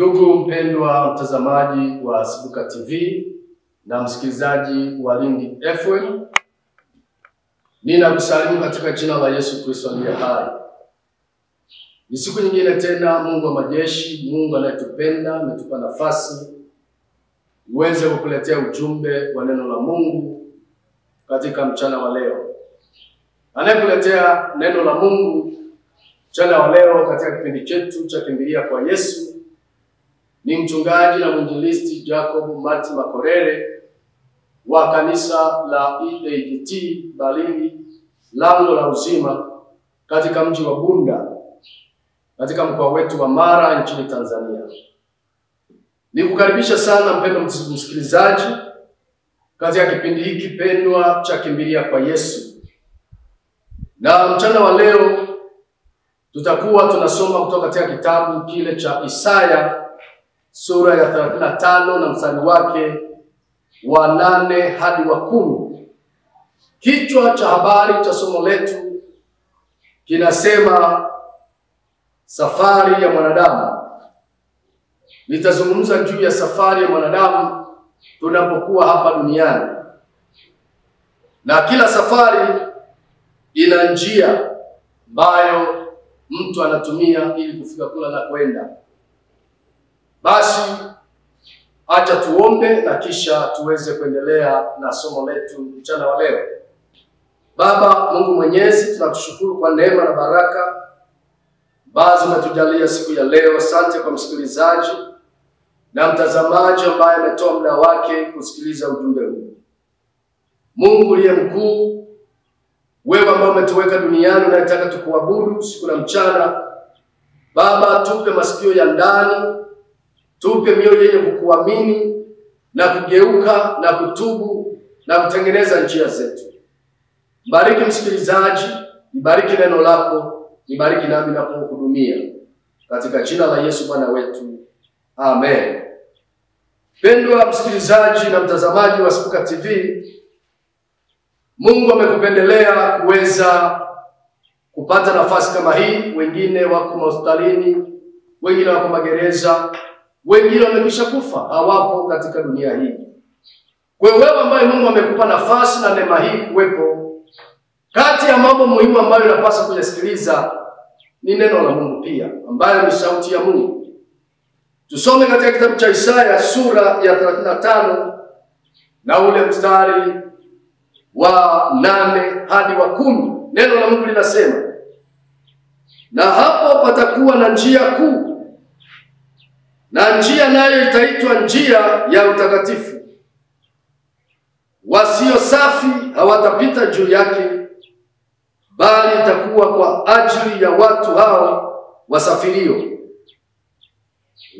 Ndugu mpendwa mtazamaji wa Sibuka TV na msikilizaji wa Lindi FM, ninakusalimu katika jina la Yesu Kristo aliye hai. Ni siku nyingine tena, Mungu wa majeshi, Mungu anayetupenda, ametupa nafasi uweze kukuletea ujumbe wa neno la Mungu katika mchana wa leo. Anayekuletea neno la Mungu mchana wa leo katika kipindi chetu cha Kimbilia kwa Yesu ni mchungaji na mwinjilisti Jacob Martin Makorere wa kanisa la EAGT Balili Lango la Uzima katika mji wa Bunda katika mkoa wetu wa Mara nchini Tanzania. Nikukaribisha sana mpendwa msikilizaji katika kipindi hiki pendwa cha Kimbilia kwa Yesu. Na mchana wa leo tutakuwa tunasoma kutoka katika kitabu kile cha Isaya sura ya 35 na mstari wake wa 8 hadi wa 10. Kichwa cha habari cha somo letu kinasema safari ya mwanadamu. Nitazungumza juu ya safari ya mwanadamu tunapokuwa hapa duniani. Na kila safari ina njia ambayo mtu anatumia ili kufika kula na kwenda. Basi acha tuombe na kisha tuweze kuendelea na somo letu mchana wa leo. Baba Mungu Mwenyezi, tunakushukuru kwa neema na baraka ambazo umetujalia siku ya leo. Asante kwa msikilizaji na mtazamaji ambaye ametoa muda wake kusikiliza ujumbe huu. Mungu uliye mkuu, wewe ambaye umetuweka duniani unataka tukuabudu siku na mchana. Baba, tupe masikio ya ndani, tupe mioyo yenye kukuamini na kugeuka na kutubu na kutengeneza njia zetu. Bariki msikilizaji, nibariki neno lako, nibariki nami ninapokuhudumia. Katika jina la Yesu Bwana wetu. Amen. Pendwa msikilizaji na mtazamaji wa Sibuka TV, Mungu amekupendelea kuweza kupata nafasi kama hii. Wengine wako hospitalini, wengine wako magereza, wengine wamekwisha kufa, hawapo katika dunia hii. Kwa hiyo wewe ambaye Mungu amekupa nafasi na neema hii kuwepo, kati ya mambo muhimu ambayo unapaswa kuyasikiliza ni neno la Mungu pia, ambayo ni sauti ya Mungu. Tusome katika kitabu cha Isaya sura ya 35 na ule mstari wa 8 hadi wa 10. Neno la Mungu linasema, na hapo patakuwa na njia kuu, na njia nayo itaitwa njia ya utakatifu. Wasio safi hawatapita juu yake, bali itakuwa kwa ajili ya watu hao wasafirio.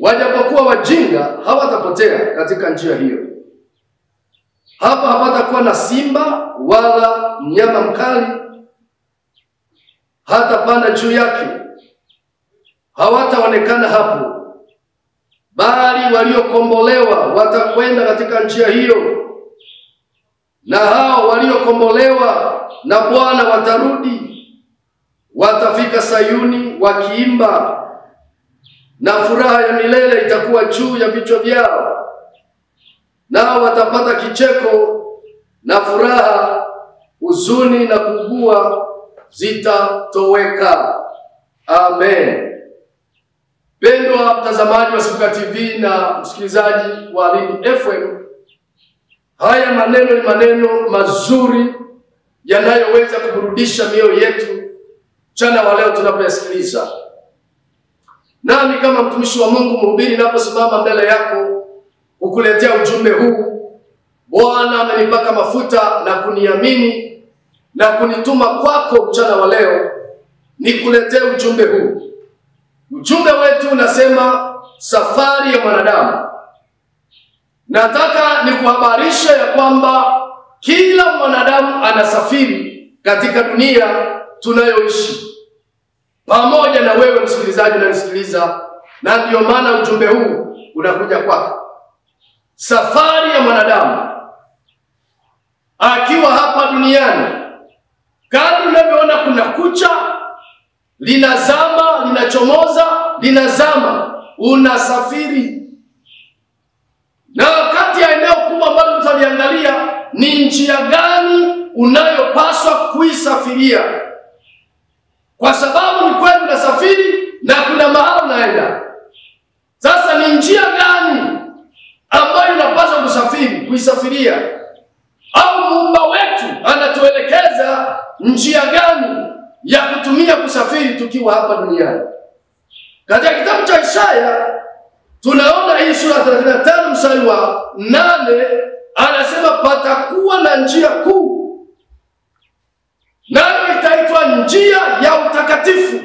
Wajapokuwa wajinga hawatapotea katika njia hiyo. Hapa hapatakuwa na simba wala mnyama mkali hata panda juu yake, hawataonekana hapo, bali waliokombolewa watakwenda katika njia hiyo. Na hao waliokombolewa na Bwana watarudi, watafika Sayuni wakiimba, na furaha ya milele itakuwa juu ya vichwa vyao. Nao watapata kicheko na furaha, huzuni na kuugua zitatoweka. Amen. Pendwa mtazamaji wa Sibuka TV na msikilizaji wa Lindi FM, haya maneno ni maneno mazuri yanayoweza kuburudisha mioyo yetu mchana wa leo tunapoyasikiliza. Nami kama mtumishi wa Mungu mhubiri, naposimama mbele yako kukuletea ujumbe huu, Bwana amenipaka mafuta na kuniamini na kunituma kwako mchana wa leo nikuletee ujumbe huu. Ujumbe wetu unasema safari ya mwanadamu. Nataka nikuhabarisha ya kwamba kila mwanadamu anasafiri katika dunia tunayoishi, pamoja na wewe msikilizaji unanisikiliza, na ndio maana ujumbe huu unakuja kwako. Safari ya mwanadamu akiwa hapa duniani, kadri unavyoona kuna kucha, linazama, linachomoza, linazama, unasafiri. Na kati ya eneo kubwa ambalo tutaliangalia ni njia gani unayopaswa kuisafiria, kwa sababu ni kweli unasafiri na kuna mahali unaenda. Sasa ni njia gani ambayo unapaswa kuisafiria, au Muumba wetu anatuelekeza njia gani ya kutumia kusafiri tukiwa hapa duniani? Katika kitabu cha Isaya tunaona hii sura 35 mstari wa 8, anasema patakuwa na njia kuu, nayo itaitwa njia ya utakatifu.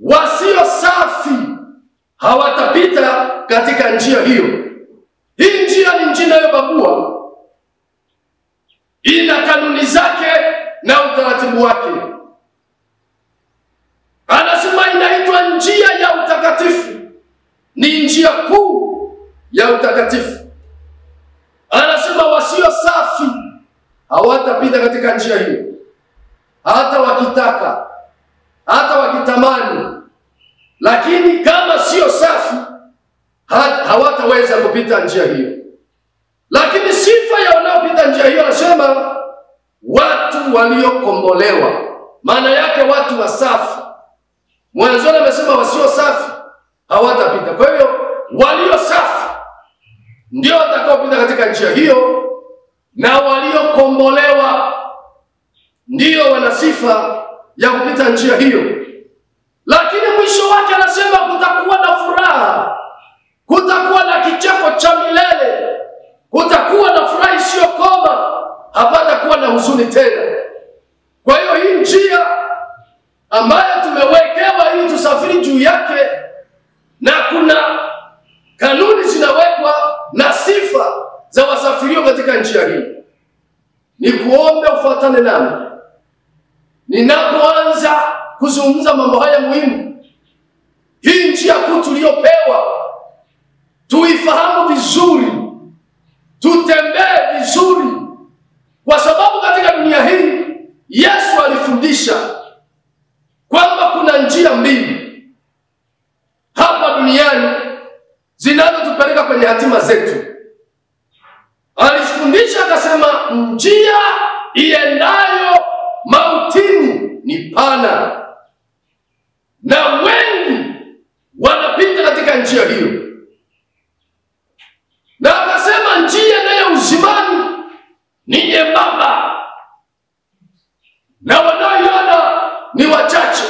Wasio safi hawatapita katika njia hiyo. Hii njia ni njia inayobagua, ina kanuni zake na utaratibu wake. Anasema inaitwa njia ya utakatifu, ni njia kuu ya utakatifu. Anasema wasio safi hawatapita katika njia hiyo, hata wakitaka, hata wakitamani. Lakini kama sio safi, hawataweza kupita njia hiyo. Lakini sifa ya wanaopita njia hiyo, anasema watu waliokombolewa, maana yake watu wasafi. Mwanzoni amesema wasio safi hawatapita. Kwa hiyo walio safi ndio watakaopita katika njia hiyo, na waliokombolewa ndio wana sifa ya kupita njia hiyo. Lakini mwisho wake anasema kutakuwa na furaha, kutakuwa na kicheko cha milele, kutakuwa na furaha isiyokoma, hapatakuwa na huzuni tena. Kwa hiyo hii njia ambayo tumewekewa ili tusafiri juu yake, na kuna kanuni zinawekwa na sifa za wasafirio katika njia hii, ni kuombe ufuatane nami ninapoanza kuzungumza mambo haya muhimu. Hii njia kuu tuliyopewa tuifahamu vizuri, tutembee vizuri, kwa sababu katika dunia hii Yesu alifundisha kwamba kuna njia mbili hapa duniani zinazotupeleka kwenye hatima zetu. Alifundisha akasema, njia iendayo mautini ni pana, na wengi wanapita katika njia hiyo. Na akasema njia inayo uzimani ni nyembamba, na wanaoiona ni wachache.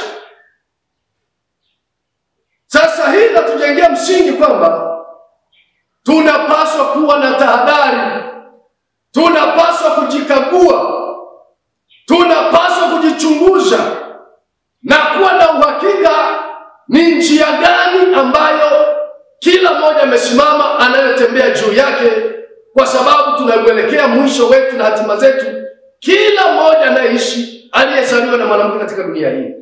Sasa hii inatujengea msingi kwamba tunapaswa kuwa na tahadhari, tunapaswa kujikagua, tunapaswa kujichunguza na kuwa na uhakika ni njia gani ambayo kila mmoja amesimama anayotembea juu yake, kwa sababu tunauelekea mwisho wetu na hatima zetu. Kila mmoja anayeishi, aliyezaliwa na mwanamke katika dunia hii.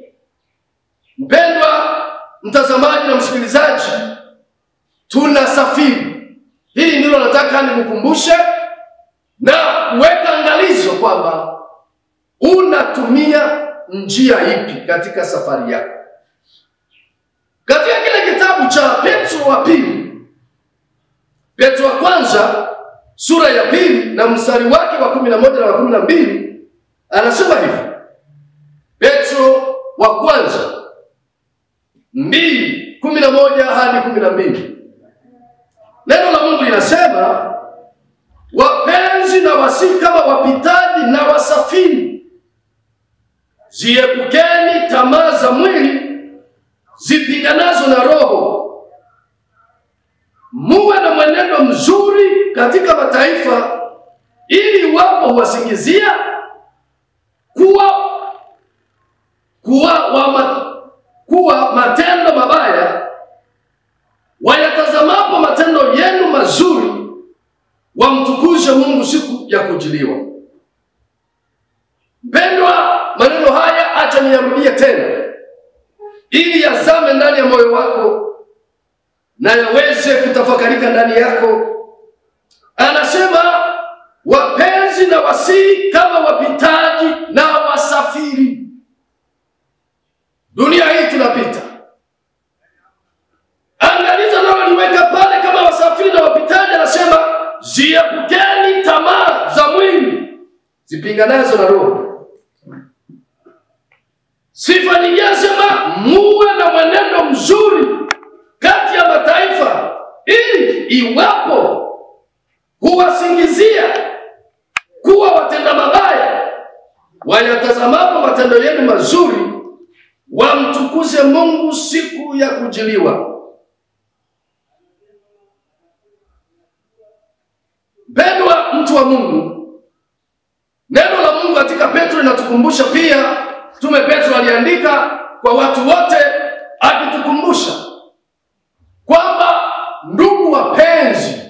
Mpendwa mtazamaji na msikilizaji, tunasafiri. Hili ndilo nataka nikukumbushe na kuweka angalizo kwamba unatumia njia ipi katika safari yako. Katika kile kitabu cha Petro wa pili, Petro wa kwanza sura ya 2 na mstari wake wa 11 na wa 12, anasema hivi. Petro wa kwanza 2:11 hadi 12. Neno la Mungu linasema, wapenzi na wasi kama wapitaji na wasafiri, ziepukeni tamaa za mwili zipiganazo na roho. Muwe na mwenendo mzuri katika mataifa, ili wapo huwasingizia kuwa matendo mabaya, wayatazamapo matendo yenu mazuri, wamtukuze Mungu siku ya kujiliwa. Mpendwa, maneno haya acha niyarudie tena ili yazame ndani ya moyo wako na yaweze kutafakarika ndani yako. Anasema wapenzi na wasii kama wapitaji na wasafiri. Dunia hii tunapita, ziepukeni tamaa za mwili zipinganazo na roho. Sifa nyingine sema muwe na mwenendo mzuri kati ya mataifa, ili iwapo huwasingizia kuwa watenda mabaya, wayatazamapo matendo yenu mazuri, wamtukuze Mungu siku ya kujiliwa. Mpendwa mtu wa Mungu, neno la Mungu katika Petro linatukumbusha pia. Mtume Petro aliandika kwa watu wote akitukumbusha kwamba ndugu wapenzi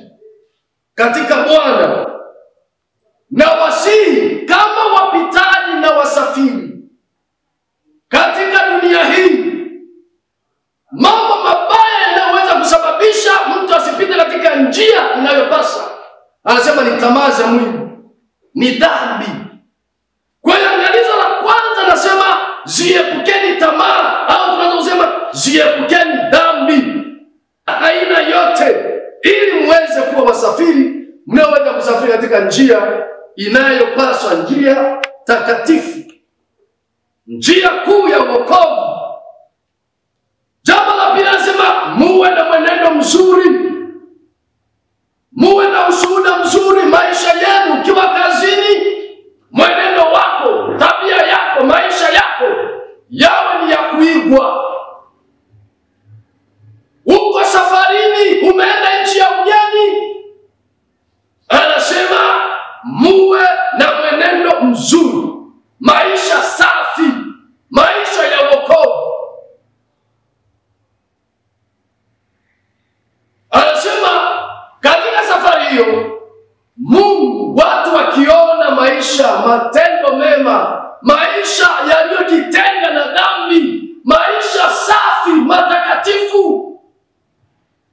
katika Bwana, na wasihi kama wapitaji na wasafiri katika dunia hii, mambo mabaya yanayoweza kusababisha mtu asipite katika njia inayopasa. Anasema ni tamaa za mwili, ni dhambi. Kwa hiyo angalizo la kwanza anasema ziepukeni tamaa, au tunaweza kusema ziepukeni dhambi aina yote, ili muweze kuwa wasafiri mnaoweza kusafiri katika njia inayopaswa, njia takatifu, njia kuu ya wokovu. Jambo la pili anasema muwe na mwenendo mzuri, muwe na ushuhuda mzuri. Maisha yenu ukiwa kazini, mwenendo wako, tabia yako, maisha yako yawe ni ya kuigwa. Uko safarini, umeenda nchi ya ugeni, anasema muwe na mwenendo mzuri, maisha safi, maisha ya wokovu. Anasema katika safari hiyo, Mungu, watu wakiona maisha, matendo mema, maisha yaliyojitenga na dhambi, maisha safi, matakatifu,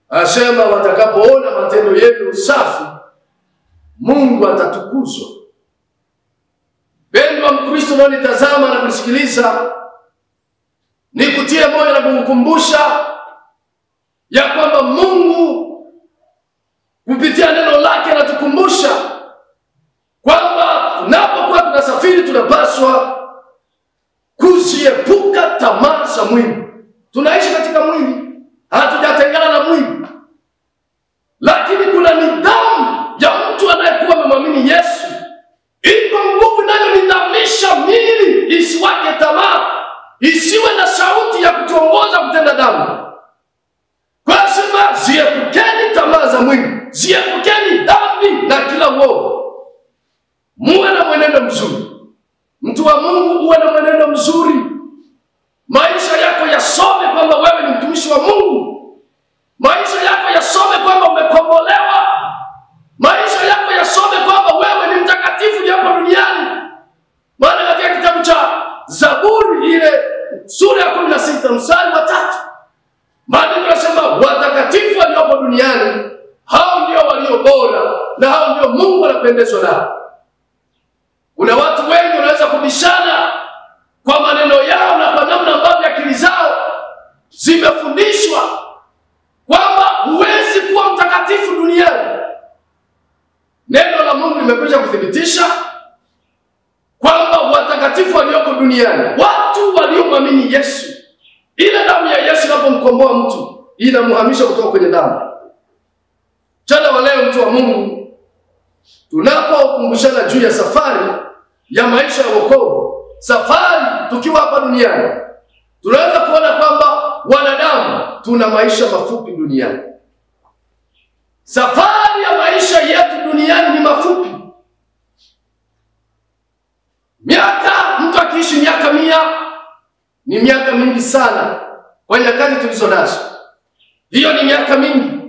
anasema watakapoona matendo yenu safi, Mungu atatukuzwa. Mpendwa Mkristo unanitazama na kunisikiliza, nikutie moyo na kukukumbusha ya kwamba Mungu kupitia neno lake anatukumbusha kwamba tunapokuwa tunasafiri tunapaswa kuziepuka tamaa za mwili. Tunaishi katika mwili, hatujatengana na mwili, lakini kuna nidhamu ya mtu anayekuwa amemwamini Yesu. Iko nguvu inayonidhamisha mwili isiwake tamaa, isiwe na sauti ya kutuongoza kutenda dhambi. Kwa sababu ziepukeni tamaa za mwili, ziepukeni dhambi na kila uovu. Muwe na mwenendo mzuri. Mtu wa Mungu, uwe na mwenendo mzuri. Maisha yako yasome kwamba wewe ni mtumishi wa Mungu. Maisha yako yasome kwamba umekombolewa. Maisha yako yasome kwamba wewe ni mtakatifu hapa duniani. Maana katika kitabu cha Zaburi ile sura ya 16 mstari wa 3, maandiko yanasema watakatifu waliopo duniani, hao ndio walio bora na hao ndio Mungu anapendezwa nao. Kuna watu wengi wanaweza kubishana kwa maneno yao na kwa namna ambavyo akili zao zimefundishwa kwamba huwezi kuwa mtakatifu duniani. Neno la Mungu limekwisha kuthibitisha kwamba watakatifu walioko duniani, watu waliomwamini Yesu, ile damu ya Yesu inapomkomboa mtu inamhamisha kutoka kwenye dhambi. Mchana wa leo, mtu wa Mungu, tunapokumbushana juu ya safari ya maisha ya wokovu, safari tukiwa hapa duniani, tunaweza kuona kwamba wanadamu tuna maisha mafupi duniani. Safari ya maisha yetu duniani ni mafupi. Mtu akiishi miaka 100 ni miaka mingi sana kwa nyakati tulizo nazo. Hiyo ni miaka mingi.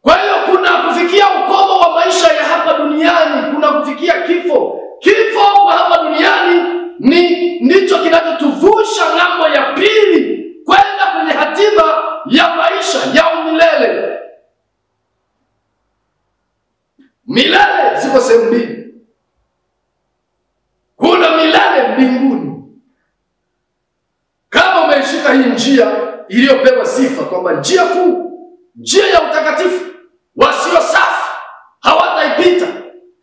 Kwa hiyo kuna kufikia ukomo wa maisha ya hapa duniani, kuna kufikia kifo. Kifo kwa hapa duniani ndicho kinachotuvusha ng'ambo ya pili kwenda kwenye hatima ya maisha ya umilele. Milele ziko sehemu mbili. Kuna milele mbinguni. Kama umeishika hii njia iliyopewa sifa kwamba njia kuu, njia ya utakatifu, wasio safi hawataipita,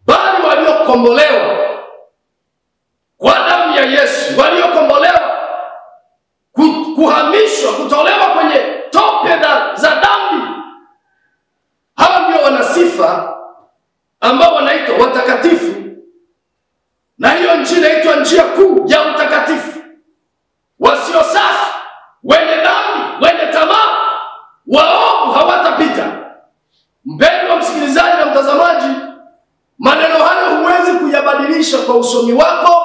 bali waliokombolewa kwa damu ya Yesu, waliokombolewa, kuhamishwa, kutolewa kwenye tope za dhambi, hao ndio wana sifa ambao wanaitwa watakatifu. Na hiyo njia inaitwa njia kuu ya utakatifu. Wasio safi, wenye dhambi, wenye tamaa, waovu hawatapita. Mpendwa msikilizaji na mtazamaji, maneno hayo huwezi kuyabadilisha kwa usomi wako,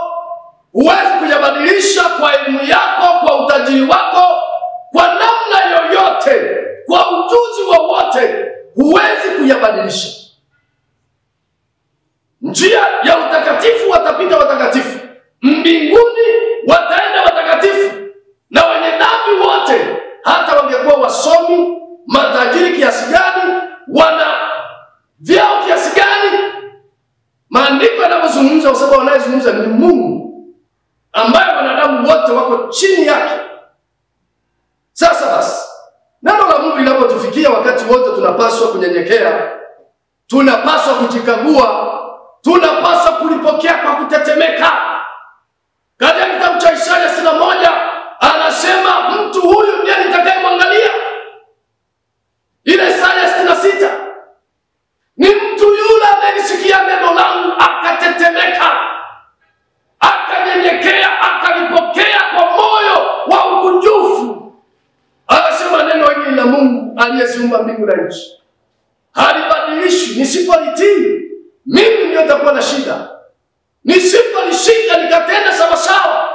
huwezi kuyabadilisha kwa elimu yako, kwa utajiri wako, kwa namna yoyote, kwa ujuzi wowote, huwezi kuyabadilisha. Njia ya utakatifu watapita watakatifu, mbinguni wataenda watakatifu, na wenye dhambi wote, hata wangekuwa wasomi, matajiri kiasi gani, wana vyao kiasi gani, maandiko yanapozungumza, kwa sababu wanayezungumza ni Mungu ambaye wanadamu wote wako chini yake. Sasa basi, neno la Mungu linapotufikia, wakati wote tunapaswa kunyenyekea, tunapaswa kujikagua, tunapaswa kulipokea kwa kutetemeka. Katika kitabu cha Isaya 61 anasema mtu huyu ndiye nitakayemwangalia. Ile Isaya 66 ni mtu yule anayesikia neno langu akatetemeka, akanyenyekea, akalipokea kwa moyo wa ukunjufu. Anasema neno hili la Mungu aliyeziumba mbingu na nchi halibadilishwi. Nisipolitii mimi ndio nitakuwa na shida. Nisipolishika nikatenda sawa sawa,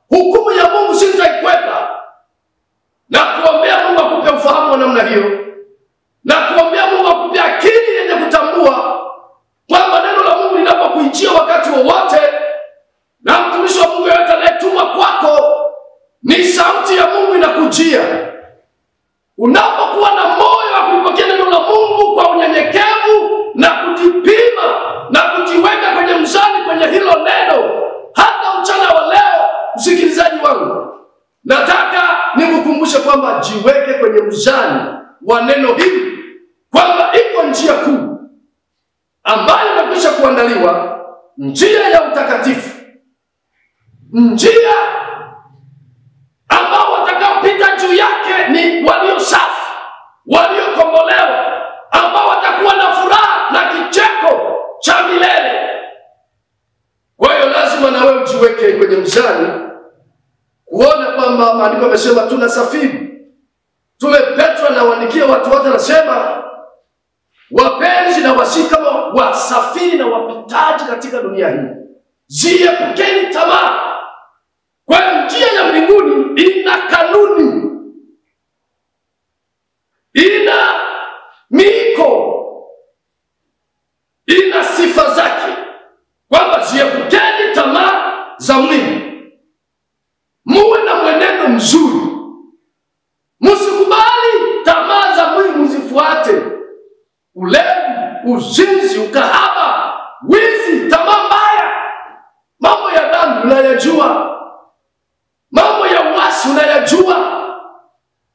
hukumu ya Mungu sitaikwepa. Na kuombea Mungu akupe ufahamu wa namna hiyo, na kuombea Mungu akupe akili yenye kutambua kwamba neno la Mungu linapokuijia wakati wowote, na mtumishi wa Mungu yote anayetumwa kwako, ni sauti ya Mungu inakujia. Unapokuwa na moyo wa kulipokea neno la Mungu kwa unyenyekevu na kujipima na kujiweka kwenye mzani kwenye hilo neno, hata mchana wa leo, msikilizaji wangu, nataka nikukumbushe kwamba jiweke kwenye mzani wa neno hili, kwamba iko njia kuu ambayo imekwisha kuandaliwa, njia ya utakatifu, njia ambao watakaopita juu yake ni walio safi, waliokombolewa, ambao watakuwa na furaha na kicheko cha milele. Kwa hiyo lazima na wewe ujiweke kwenye mzani, kuona kwamba maandiko yamesema tunasafiri. Petro anawaandikia watu wote, anasema wapenzi na wasi kama wasafiri na wapitaji katika dunia hii, ziepukeni tamaa. Kwa njia ya mbinguni ina kanuni, ina miko, ina sifa zake, kwamba ziepukeni tamaa za mwili, muwe na mwenendo mzuri, msikubali tamaa za mwili mzifuate: ulevi, uzinzi, ukahaba, wizi, tamaa mbaya, mambo ya dhambi unayajua, mambo ya uasi unayajua.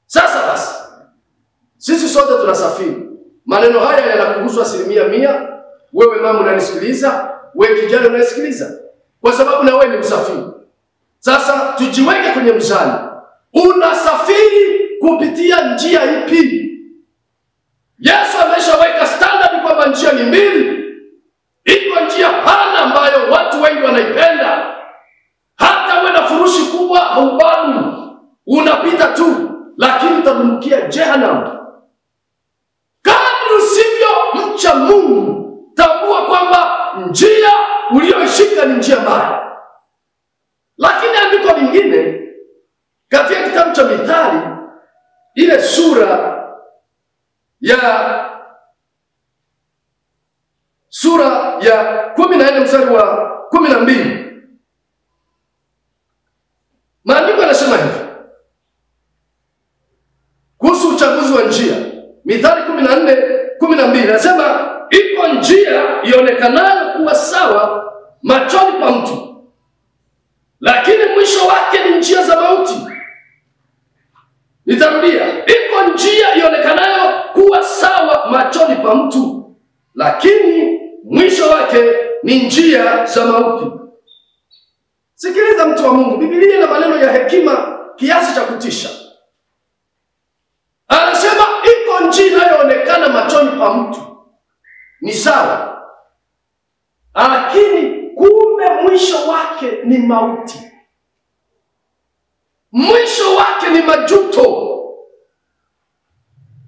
Sasa basi, sisi sote tunasafiri. Maneno haya yanakuhusu 100%. Wewe mama unanisikiliza, wewe kijana unanisikiliza, kwa sababu na wewe ni msafiri. Sasa tujiweke kwenye mzani. Unasafiri kupitia njia ipi? Yesu ameshaweka standard kwamba njia ni mbili. Iko njia pana ambayo watu wengi wanaipenda, hata wewe na furushi kubwa haubani, unapita tu, lakini utadumbukia jehanamu. Kadri usivyo mcha Mungu, tambua kwamba njia uliyoishika ni njia mbaya. Lakini andiko lingine katika kitabu cha Mithali, ile sura ya 14 mstari wa 12, maandiko yanasema hivi kuhusu uchaguzi wa njia. Mithali 14:12 nasema, iko njia ionekanayo kuwa sawa machoni pa mtu, lakini mwisho wake ni njia za mauti. Nitarudia, iko njia ionekanayo kuwa sawa machoni pa mtu, lakini mwisho wake ni njia za mauti. Sikiliza mtu wa Mungu, Biblia ina maneno ya hekima kiasi cha kutisha. Anasema iko njia inayoonekana machoni pa mtu ni sawa, lakini kumbe mwisho wake ni mauti. Mwisho wake ni majuto.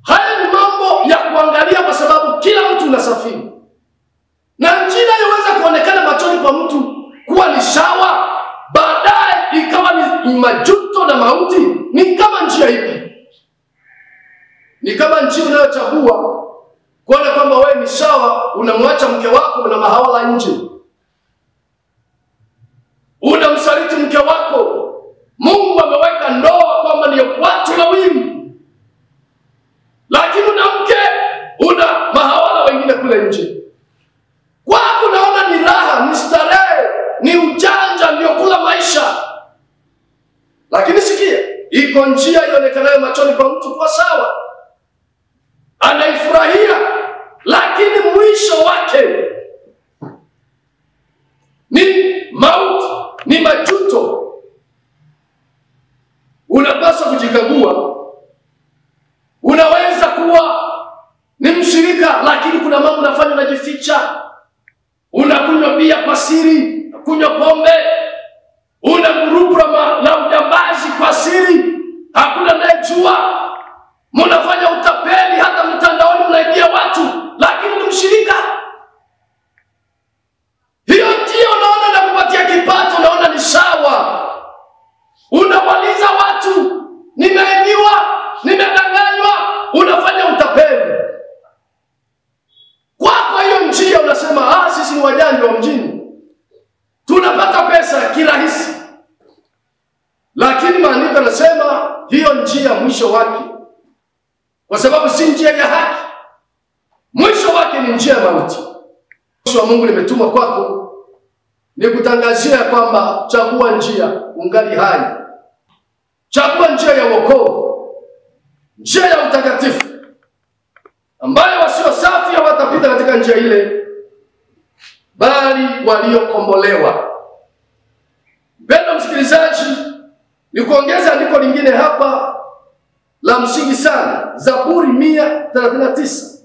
Haya ni mambo ya kuangalia, kwa sababu kila mtu unasafiri. Na njia inayoweza kuonekana machoni pa mtu kuwa ni sawa, baadaye ikawa ni majuto na mauti, ni kama njia ipi? Ni kama njia unayochagua kuona kwamba wewe ni sawa, unamwacha mke wako, una mahawala nje, unamsaliti mke wako. Mungu ameweka ndoa kwamba ni watu wawili, lakini una mke, una mahawala wengine kule nje. Kwako unaona ni raha, ni starehe, ni ujanja, ndio kula maisha. Lakini sikia, iko njia ionekanayo machoni pa mtu kwa sawa, anaifurahia, lakini mwisho wake ni mauti, ni majuto. Unapaswa kujikagua. Unaweza kuwa ni mshirika, lakini kuna mambo unafanya unajificha. Unakunywa bia kwa siri, kunywa pombe, una grupu la ujambazi kwa siri, hakuna anayejua. Mnafanya utapeli, hata mtandaoni mnaibia watu, lakini ni mshirika. Hiyo njia unaona na kupatia kipato, unaona ni sawa. Unawaliza watu, nimeibiwa, nimedanganywa, unafanya utapeli. Kwa hiyo njia unasema, sisi ni wajanja wa mjini, tunapata pesa kirahisi. Lakini maandiko yanasema hiyo njia mwisho wake, kwa sababu si njia ya haki, mwisho wake ni njia ya mauti. Mwisho wa Mungu limetumwa kwako ni kutangazia kwamba chagua njia ungali hai. Chagua njia ya wokovu, njia ya utakatifu, ambayo wasio safi hawatapita katika njia ile, bali waliokombolewa. Mpendwa msikilizaji, ni kuongeza andiko lingine hapa la msingi sana, Zaburi 139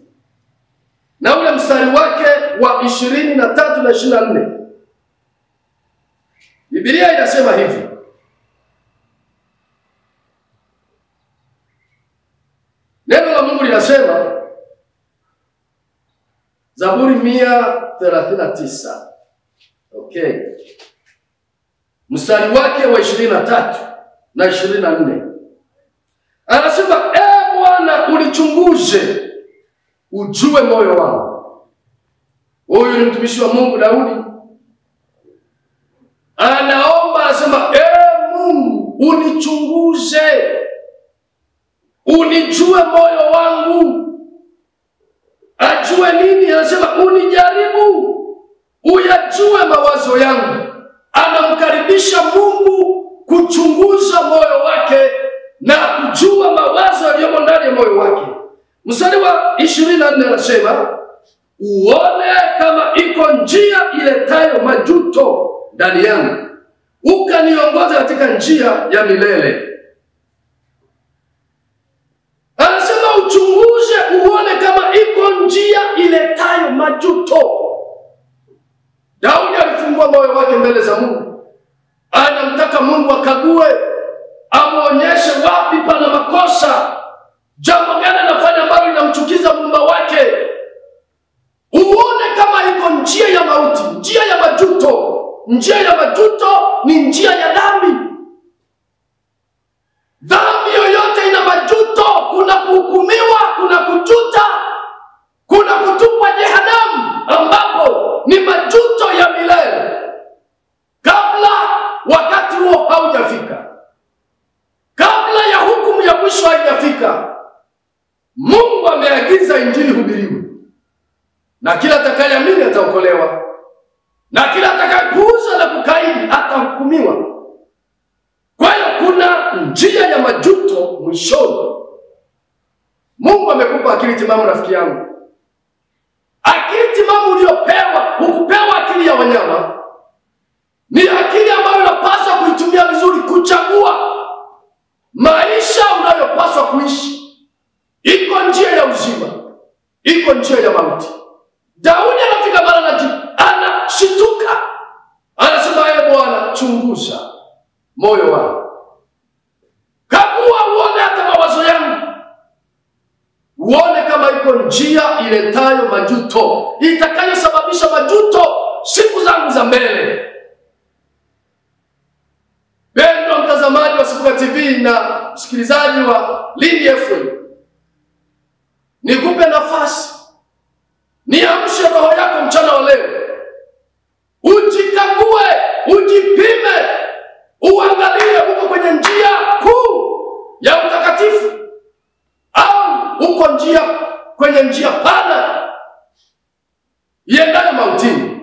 na ule mstari wake wa 23 na 24. Biblia inasema hivi: neno la Mungu linasema, Zaburi 139, okay, mstari wake wa 23 na 24. Anasema, Bwana unichunguze, ujue moyo wangu. Huyu ni mtumishi wa Mungu Daudi. Anaomba, anasema, Mungu unichunguze, unijue moyo wangu. Ajue nini? Anasema unijaribu, uyajue mawazo yangu. Anamkaribisha Mungu kuchunguza moyo wake na kujua mawazo yaliyomo ndani ya moyo wake. Mstari wa 24 anasema, uone kama iko njia iletayo majuto ndani yangu, ukaniongoza katika njia ya milele. Anasema uchunguze uone kama iko njia iletayo majuto. Daudi alifungua moyo wake mbele za Mungu. Anamtaka Mungu akague, amuonyeshe wapi pana makosa, jambo gani anafanya ambalo linamchukiza Muumba wake. Uone kama iko njia ya mauti, njia ya majuto. Njia ya majuto ni njia ya dhambi. Dhambi yoyote ina majuto. Kuna kuhukumiwa, kuna kujuta, kuna kutupwa jehanamu, ambapo ni majuto ya milele, kabla wakati huo haujafika, kabla ya hukumu ya mwisho haijafika. Mungu ameagiza injili hubiriwe, na kila atakayeamini ataokolewa, na kila atakayepuuza na kukaidi atahukumiwa. Kwa hiyo kuna njia ya majuto mwishoni. Mungu amekupa akili timamu, rafiki yangu. timamu uliopewa, hukupewa akili ya wanyama. Ni akili ambayo unapaswa kuitumia vizuri kuchagua maisha unayopaswa kuishi. Iko njia ya uzima, iko njia ya mauti. Daudi anafika mara anashituka. Anasema, "Ee Bwana, chunguza moyo wangu. Kagua uone hata mawazo yangu. Uone kama iko njia iletayo majuto, itakayosababisha majuto siku zangu za mbele." Pendwa mtazamaji wa Sifuga TV na msikilizaji wa Lindi FM, nikupe nafasi, niamshe roho yako mchana wa leo. Ujikague, ujipime, uangalie uko kwenye njia kuu ya utakatifu au uko kwenye njia pana iendayo mautini.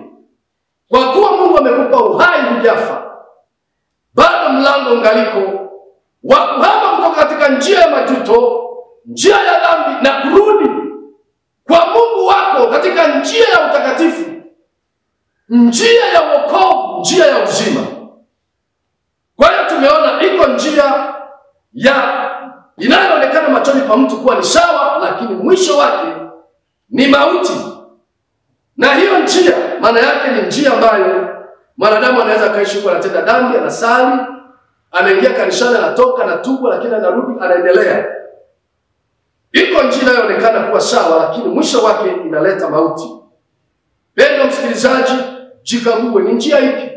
Kwa kuwa Mungu amekupa uhai hujafa, bado mlango ungaliko wa kuhama kutoka katika njia ya majuto, njia ya dhambi, na kurudi kwa Mungu wako katika njia ya utakatifu, njia ya wokovu, njia ya uzima. Kwa hiyo tumeona iko njia inayoonekana machoni pa mtu kuwa ni sawa, lakini mwisho wake ni mauti. Na hiyo njia maana yake ni njia ambayo mwanadamu anaweza kaishi huko, anatenda dhambi, anasali, anaingia kanisani, anatoka, anatubu, lakini anarudi, anaendelea. Iko njia inayoonekana kuwa sawa, lakini mwisho wake inaleta mauti. Pendwa msikilizaji, jikague, ni njia ipi?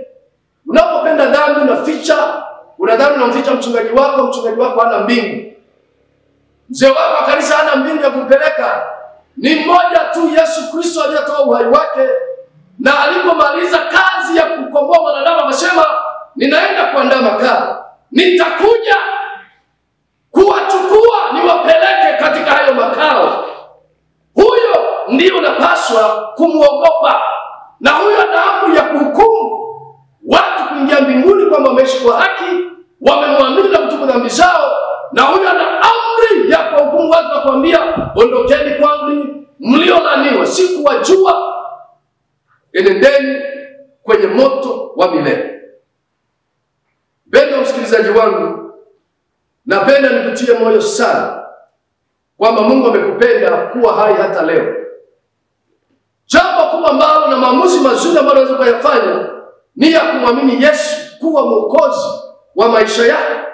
Unapopenda dhambi unaficha, unadhani unamficha mchungaji wako hana mbingu. Mzee wako wa kanisa hana mbingu ya kupeleka. Ni mmoja tu, Yesu Kristo, aliyetoa uhai wake, na alipomaliza kazi ya kukomboa wanadamu akasema, "Ninaenda kuandaa makao, nitakuja kuwachukua niwapeleke katika hayo makao." Huyo ndio unapaswa kumuogopa, na huyo ana amri ya kuhukumu watu kuingia mbinguni kwamba wameishi kwa haki, wamemwamini na kutubu dhambi zao. Na huyo ana amri ya kuhukumu watu na kuambia, "Ondokeni kwangu mliolaniwa, sikuwajua, enendeni kwenye moto wa milele." Mpendwa msikilizaji wangu, napenda nikutie moyo sana kwamba Mungu amekupenda kuwa hai hata leo. Jambo kubwa ambalo na maamuzi mazuri ambayo unaweza kuyafanya ni ya kumwamini Yesu kuwa mwokozi wa maisha yako.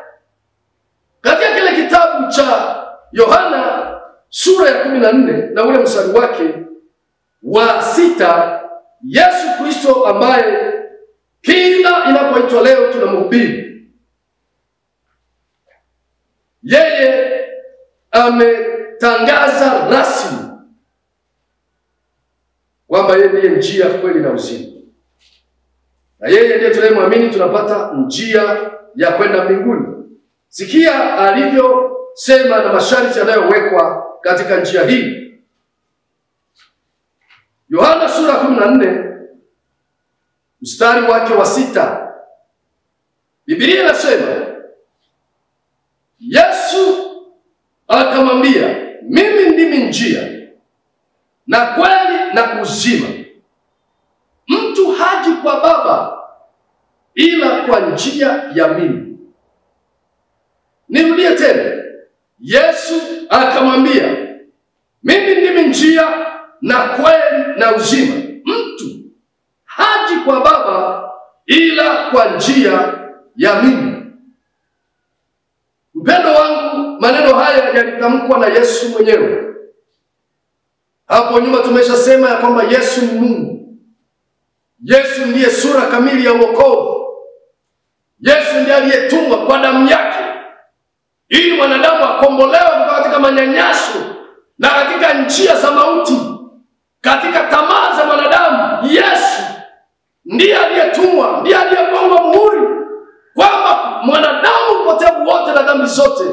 Katika kile kitabu cha Yohana sura ya 14 na ule mstari wake wa 6, Yesu Kristo ambaye kila inapoitwa leo tunamhubiri, yeye ametangaza rasmi kwamba yeye ndiye njia, kweli na uzima, na yeye ndiye tunayemwamini tunapata njia ya kwenda mbinguni. Sikia alivyosema na masharti yanayowekwa katika njia hii. Yohana sura 14 mstari wake wa 6. Biblia inasema, Yesu akamwambia, "Mimi ndimi njia na kweli na uzima. Mtu haji kwa Baba ila kwa njia ya mimi." Nirudie tena. Yesu akamwambia, "Mimi ndimi njia na kweli na uzima. Mtu haji kwa Baba ila kwa njia ya mimi." Mpendo wangu, maneno haya yalitamkwa na Yesu mwenyewe. Hapo nyuma tumeshasema ya kwamba Yesu ni Mungu. Yesu ndiye sura kamili ya wokovu. Yesu ndiye aliyetumwa kwa damu yake ili mwanadamu akombolewe kutoka katika manyanyaso na katika njia za mauti, katika tamaa za mwanadamu. Yesu ndiye aliyetumwa, ndiye aliyegongwa muhuri kwamba mwanadamu upotevu wote na dhambi zote,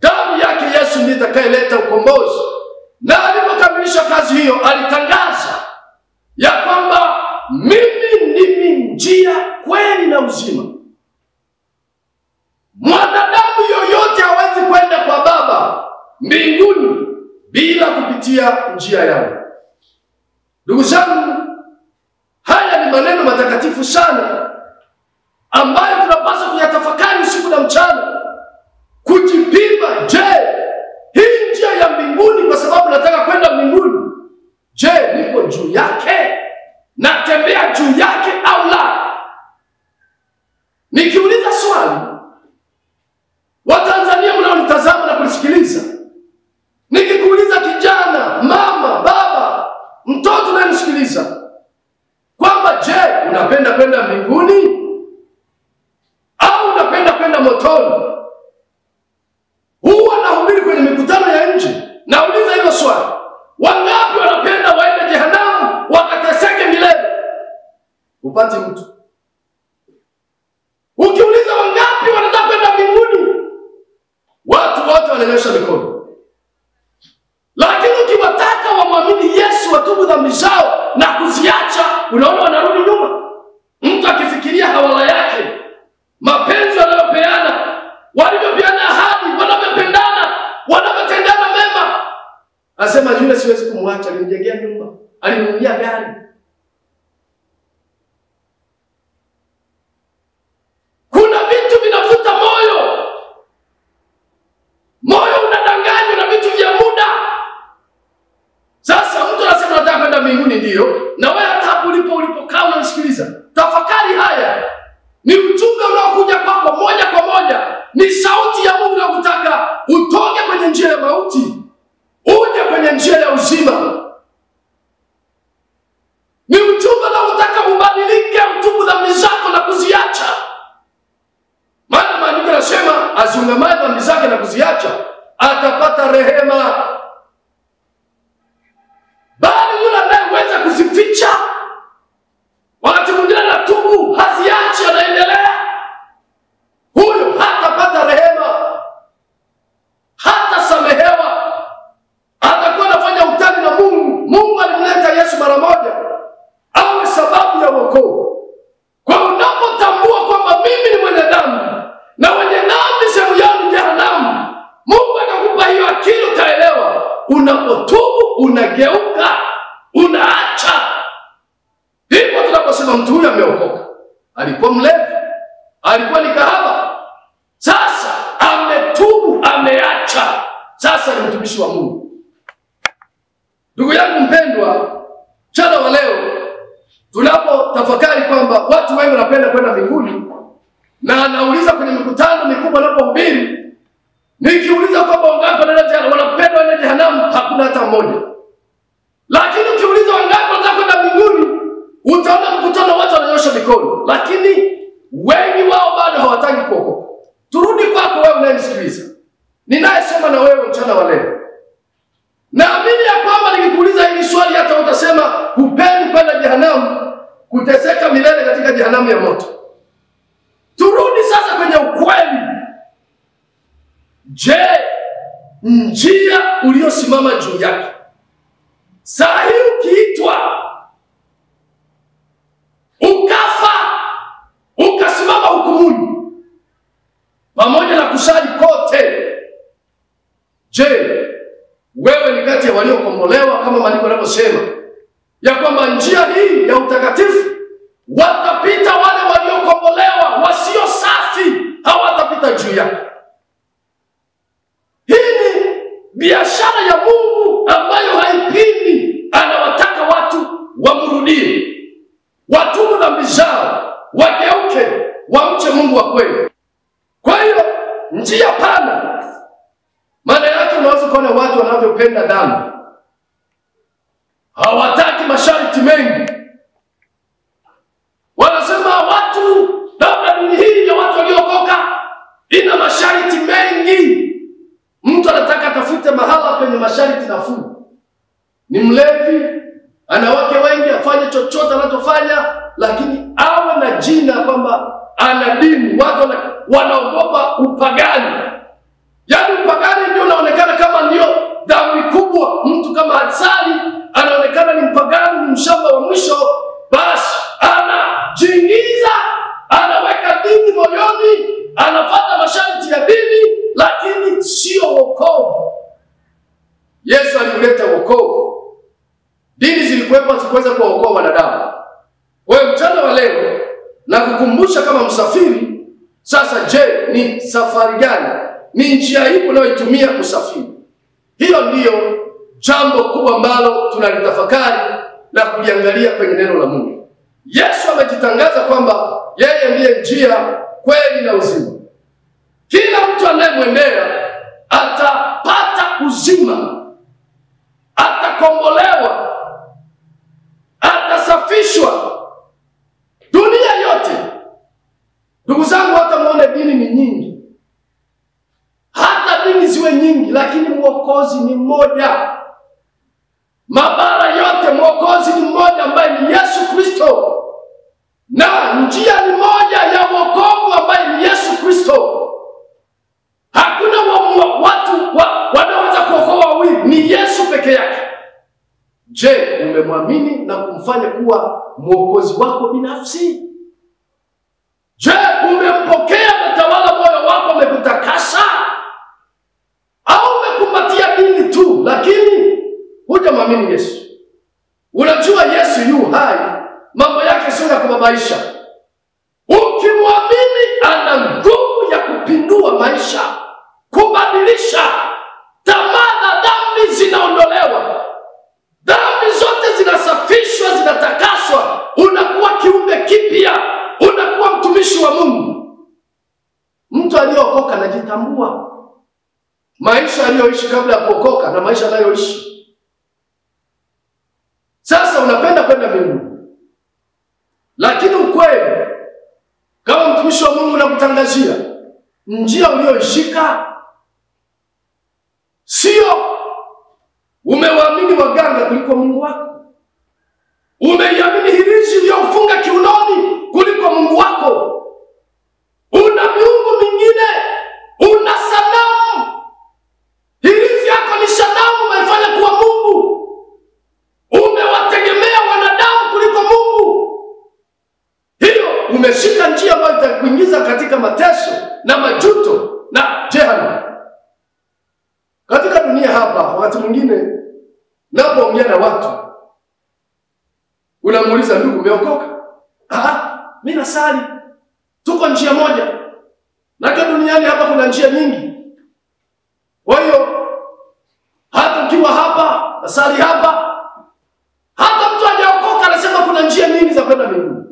damu yake Yesu ndiye itakayeleta ukombozi. Na alipokamilisha kazi hiyo, alitangaza ya kwamba mimi ndimi njia, kweli na uzima. Mwanadamu yoyote hawezi kwenda kwa Baba mbinguni bila kupitia njia yangu. Ndugu zangu, haya ni maneno matakatifu sana ambayo tunapaswa kuyatafakari usiku na mchana, kujipima. Je, hii njia ya mbinguni, kwa sababu nataka kwenda mbinguni, je, niko juu yake? Natembea juu yake au la? Nikiuliza swali, Watanzania mnaonitazama na kunisikiliza, nikikuuliza kijana, mama, baba, mtoto unayenisikiliza, kwamba je, unapenda kwenda mbinguni au unapenda kwenda motoni? Huwa nahubiri kwenye mikutano ya nje, nauliza hilo swali. Wangapi wanapenda waende jehanamu wakateseke milele? Upati mtu. Ukiuliza wangapi wanataka kwenda mbinguni, watu wote wananyosha mikono. Lakini ukiwataka wamwamini Yesu, watubu dhambi zao na kuziacha, unaona wanarudi nyuma. Mtu akifikiria hawala yake, mapenzi wanayopeana, walivyopeana ahadi, wanavyopendana, wanavyotendana mema, asema yule siwezi kumwacha, alinijengea nyumba, alinunulia gari. Kuna vitu vinavuta moyo. Moyo unadanganywa na vitu vya muda. Sasa mtu anasema nataka kwenda mbinguni, ndio. Na wewe hata hapo ulipokaa unanisikiliza, tafakari haya. Ni ujumbe unaokuja kwako moja kwa moja. Ni sauti ya Mungu inakutaka utoke kwenye njia ya mauti, uje kwenye njia ya uzima. Ni ujumbe unaotaka ubadilike, utubu dhambi zako na kuziacha. Maana maandiko yanasema aziungamaye dhambi zake na kuziacha atapata rehema. Bali yule anayeweza kuzificha, wakati mwingine anatubu, haziachi, anaendelea, huyo hatapata rehema, hatasamehewa, atakuwa anafanya utani na Mungu. Mungu alimleta Yesu mara moja awe sababu ya wokovu. Kwa unapotambua kwamba mimi ni mwenye dhambi na wenye dhambi sehemu yangu jehanamu, Mungu akakupa hiyo akili, utaelewa. Unapotubu unageuka, unaacha. Ndipo tunaposema mtu huyu ameokoka. Alikuwa mlevi, alikuwa ni kahaba, sasa ametubu, ameacha, sasa ni mtumishi wa Mungu. Ndugu yangu mpendwa, mchana wa leo tunapotafakari kwamba watu wengi wanapenda kwenda mbinguni, na anauliza kwenye mikutano mikubwa anapohubiri, nikiuliza kwamba wangapi wanaenda jehanamu, wanapenda waende jehanamu, hakuna hata mmoja. Lakini ukiuliza wangapi wanataka kwenda mbinguni, utaona mkutano watu wananyosha mikono, lakini wengi wao bado hawataki kuokoka. Turudi kwako wewe unayenisikiliza, ninayesema na wewe mchana wa leo. Naamini ya kwamba nikikuuliza hili swali, hata utasema hupendi kwenda jehanamu, kuteseka milele katika jehanamu ya moto. Turudi sasa kwenye ukweli. Je, njia uliosimama juu yake, saa hii ukiitwa ukafa, ukasimama hukumuni pamoja na kusali kote, je, wewe ni kati ya waliokombolewa? Kama maandiko yanavyosema ya kwamba njia hii ya utakatifu watapita wale waliokombolewa, wasio safi hawatapita juu yake. Hii ni biashara ya Mungu ambayo haipindi. Anawataka watu wamrudie, watubu dhambi zao, wageuke, wamche Mungu wa kweli. Kwa hiyo njia pana, maana yake unaweza kuona watu wanavyopenda dhambi, hawataki masharti mengi. Wanasema watu, labda dini hii ya watu waliokoka ina masharti mengi. Mtu anataka atafute mahala penye masharti nafuu. Ni mlevi, ana wake wengi, afanye chochote anachofanya, lakini awe na jina kwamba ana dini. Watu wanaogopa upagani. Yaani upagani ndio unaonekana kama ndio dhambi kubwa. Mtu kama Hatsali anaonekana ni mpagani, ni mshamba wa mwisho, basi anajiingiza, anaweka dini moyoni, anafuata masharti ya dini, lakini sio wokovu. Yesu alileta wokovu. Dini zilikuwepo kuweza kuwaokoa wanadamu. Kwa hiyo mchana wa leo na kukumbusha kama msafiri, sasa je, ni safari gani? Ni njia ipi unayoitumia kusafiri? Hiyo ndiyo jambo kubwa ambalo tunalitafakari na kuliangalia kwenye neno la Mungu. Yesu amejitangaza kwamba yeye ndiye njia, kweli na uzima. Kila mtu anayemwendea atapata uzima, atakombolewa, atasafishwa. Dunia yote, ndugu zangu, hata muone dini ni nyingi, hata dini ziwe nyingi, lakini mwokozi ni mmoja. Mabara yote mwokozi ni mmoja, ambaye ni Yesu Kristo, na njia ni moja ya wokovu ambaye ni Yesu Kristo. Hakuna watu wanaweza kuokoa wawili, ni Yesu peke yake. Je, umemwamini na kumfanya kuwa mwokozi wako binafsi? Je, umempokea mtawala moyo wako, umekutakasa? Au umekumbatia dini tu lakini hujamwamini Yesu? Unajua Yesu yu hai, mambo yake sio ya kubabaisha. Ukimwamini ana nguvu ya kupindua maisha, kubadilisha. Tamaa na dhambi zinaondolewa, dhambi zote zinasafishwa, zinatakaswa. Unakuwa kiumbe kipya, unakuwa mtumishi wa Mungu. Mtu aliyeokoka anajitambua maisha aliyoishi kabla ya kuokoka na maisha anayoishi sasa. Unapenda kwenda mbinguni, lakini ukweli kama mtumishi wa Mungu nakutangazia, njia uliyoishika sio umewaamini waganga kuliko Mungu wako. Umeiamini hirizi iliyofunga kiunoni kuliko Mungu wako. Una miungu mingine, una sanamu. Hirizi yako ni sanamu, umeifanya kuwa Mungu. Umewategemea wanadamu kuliko Mungu. Hiyo umeshika njia ambayo itakuingiza katika mateso na majuto na jehanamu. Katika dunia hapa, wakati mwingine napoongea na watu, unamuuliza, ndugu, umeokoka? Mimi nasali. Tuko njia moja. Lakini duniani hapa kuna njia nyingi. Kwa hiyo hata ukiwa hapa, nasali hapa, hata mtu hajaokoka anasema kuna njia nyingi za kwenda mbinguni.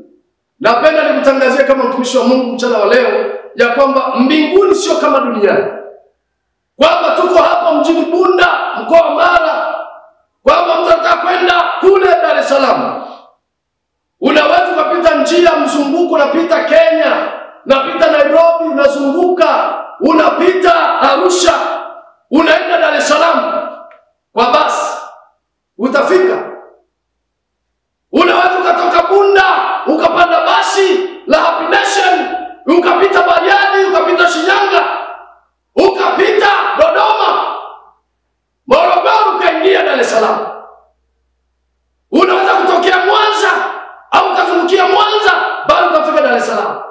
Napenda nikutangazie kama mtumishi wa Mungu mchana wa leo ya kwamba mbinguni sio kama duniani. Kwamba tuko hapa mjini Bunda, mkoa wa Mara, kwamba mtu anataka kwenda kule Dar es Salaam, unaweza kupita njia mzunguko, unapita Kenya, unapita Nairobi, unazunguka, unapita Arusha, unaenda Dar es Salaam kwa basi, utafika. Unaweza kutoka Bunda ukapanda basi la Happy Nation, ukapita Bariadi, ukapita Shinyanga, ukapita Dodoma, Morogoro, ukaingia Dar es Salaam. Unaweza kutokea Mwanza au ukazungukia Mwanza, bado utafika Dar es Salaam.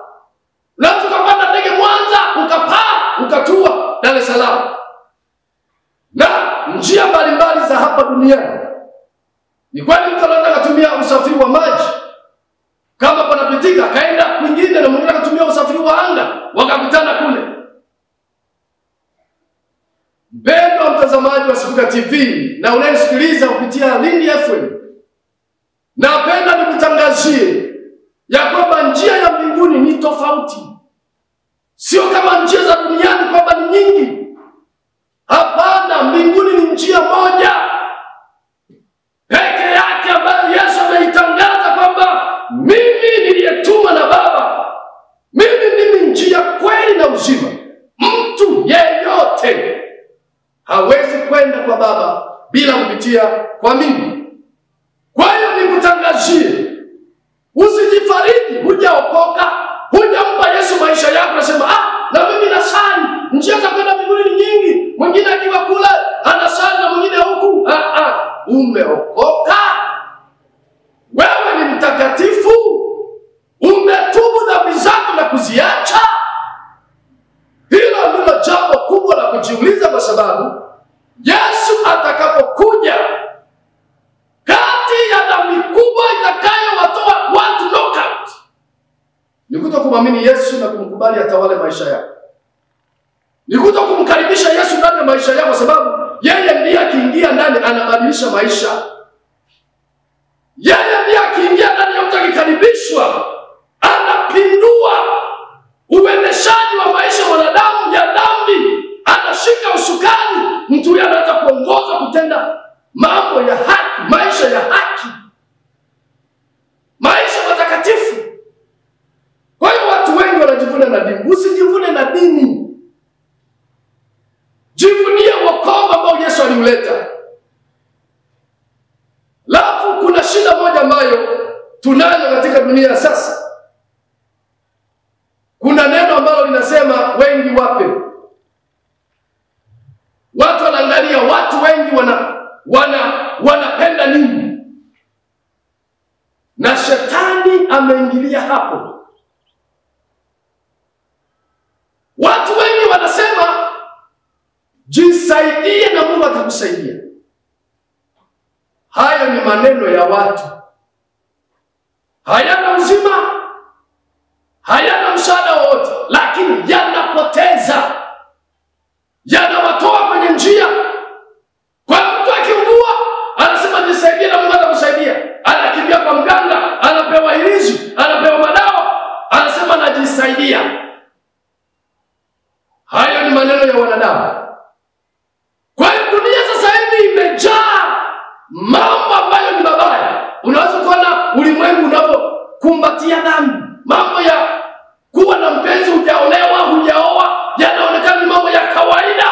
Unaweza kupanda ndege Mwanza, ukapaa, ukatua Dar es Salaam. Na njia mbalimbali za hapa duniani. Ni kweli mtu anaweza kutumia usafiri wa maji, kama panapitika kaenda kwingine, na mwingine kutumia usafiri wa anga, wakakutana kule. Mpendwa mtazamaji wa Sifuka TV na unayesikiliza kupitia Lindi FM, napenda nikutangazie ya kwamba njia ya mbinguni ni tofauti. Sio kama njia za duniani kwamba ni nyingi. Hapana, mbinguni ni njia moja peke yake ambayo Yesu ameitangaza kwamba mimi niliyetuma na Baba. Mimi ndimi njia, kweli na uzima. Mtu yeyote hawezi kwenda kwa Baba bila kupitia kwa mimi. Kwa hiyo nikutangazie, usijifariji, hujaokoka, hujampa Yesu maisha yako, nasema na mimi nasali, njia za kwenda mbinguni ni nyingi. Mwingine akiwa kule anasali na mwingine huku. Umeokoka. Wewe ni mtakatifu. Umetubu dhambi zako na kuziacha. Hilo ndilo jambo kubwa la kujiuliza, kwa sababu Yesu atakapokuja, kati ya dhambi kutokumwamini Yesu na kumkubali atawale maisha yako. Ni kutokumkaribisha Yesu ndani ya maisha yako, sababu yeye ndiye akiingia ndani anabadilisha maisha. Yeye ndiye akiingia ndani ya mtu akikaribishwa anapindua uendeshaji wa maisha ya wanadamu ya dhambi. Anashika usukani, mtu huyo anaweza kuongoza kutenda mambo ya haki, maisha ya haki, maisha matakatifu. Kwa hiyo watu wengi wanajivuna na dini. Usijivune na dini. Jivunie wokovu ambao Yesu aliuleta. Alafu kuna shida moja ambayo tunayo katika dunia sasa. Kuna neno ambalo linasema wengi wape. Watu wanaangalia watu wengi wanapenda nini? Na shetani ameingilia hapo. Watu wengi wanasema jisaidie na Mungu atakusaidia. Hayo ni maneno ya watu. Hayana uzima, hayana msaada wote, lakini yanapoteza. Yanawatoa kwenye njia. Kwa mtu akiugua, anasema jisaidie na Mungu atakusaidia. Anakimbia kwa mganga, anapewa hirizi, anapewa madawa, anasema najisaidia. Hayo ni maneno ya wanadamu. Kwa hiyo dunia sasa hivi imejaa mambo ambayo ni mabaya. Unaweza kuona ulimwengu unapokumbatia dhambi. Mambo ya kuwa na mpenzi, hujaolewa, hujaoa, yanaonekana ni mambo ya kawaida,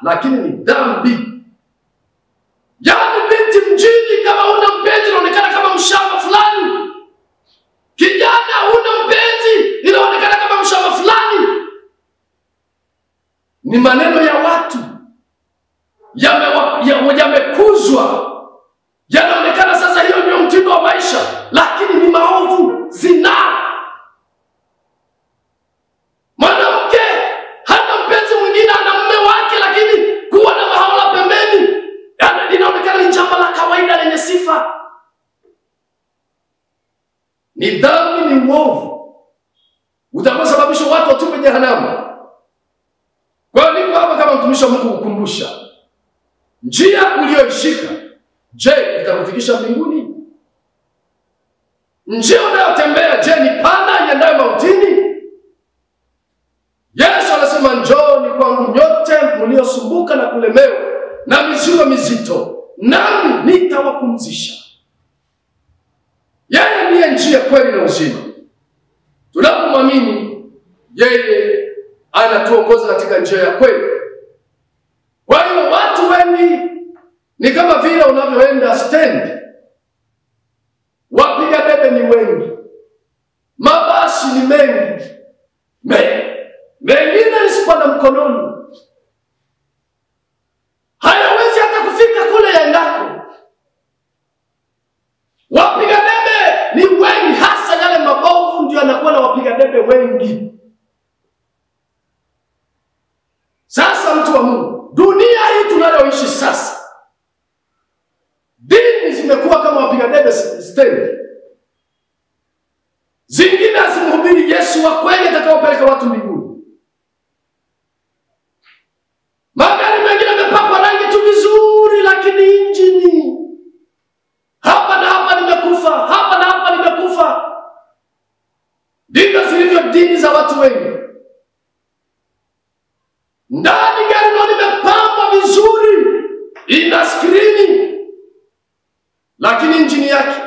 lakini ni dhambi. Yaani binti mjini kama una mpenzi inaonekana kama mshamba fulani. Kijana una mpenzi inaonekana kama mshamba fulani. Ni maneno ya watu. Yamekuzwa. Yanaonekana sasa hiyo ndio mtindo wa maisha, lakini ni maovu, zinaa. Mwanamke hana mpenzi mwingine, ana mume wake, lakini kuwa na mahala pembeni inaonekana ni jambo la kawaida lenye sifa. Ni dhambi, ni uovu. Utakosababisha watu watupe jehanamu. Kwa hiyo niko hapa kama mtumishi wa Mungu kukumbusha. Njia uliyoishika, je, itakufikisha mbinguni? Njia unayotembea, je, ni panda iendayo mautini? Yesu anasema njooni kwangu nyote mliosumbuka na kulemewa na mizigo mizito, nami nitawapumzisha. Yeye ndiye njia, kweli na uzima. Tunapomwamini yeye, anatuongoza katika njia ya kweli. Kwa hiyo watu wengi ni kama vile unavyoenda stand. Wapiga debe ni wengi. Mabasi ni mengi. Mengine nisipanda mkononi. Hayawezi hata kufika kule yaendako. Wapiga debe ni wengi, hasa yale mabovu ndio anakuwa na wapiga debe wengi. Sasa mtu wa Mungu, dunia hii tunayoishi sasa, dini zimekuwa kama wapiga debe stendi. Zingine hazimhubiri Yesu wa kweli atakaopeleka watu mbinguni. Magari mengine yamepakwa rangi tu vizuri, lakini injini hapa na hapa nimekufa, hapa na hapa nimekufa. Ndivyo zilivyo dini za watu wengi. Ndani gari ndio limepambwa vizuri, ina skrini, lakini injini yake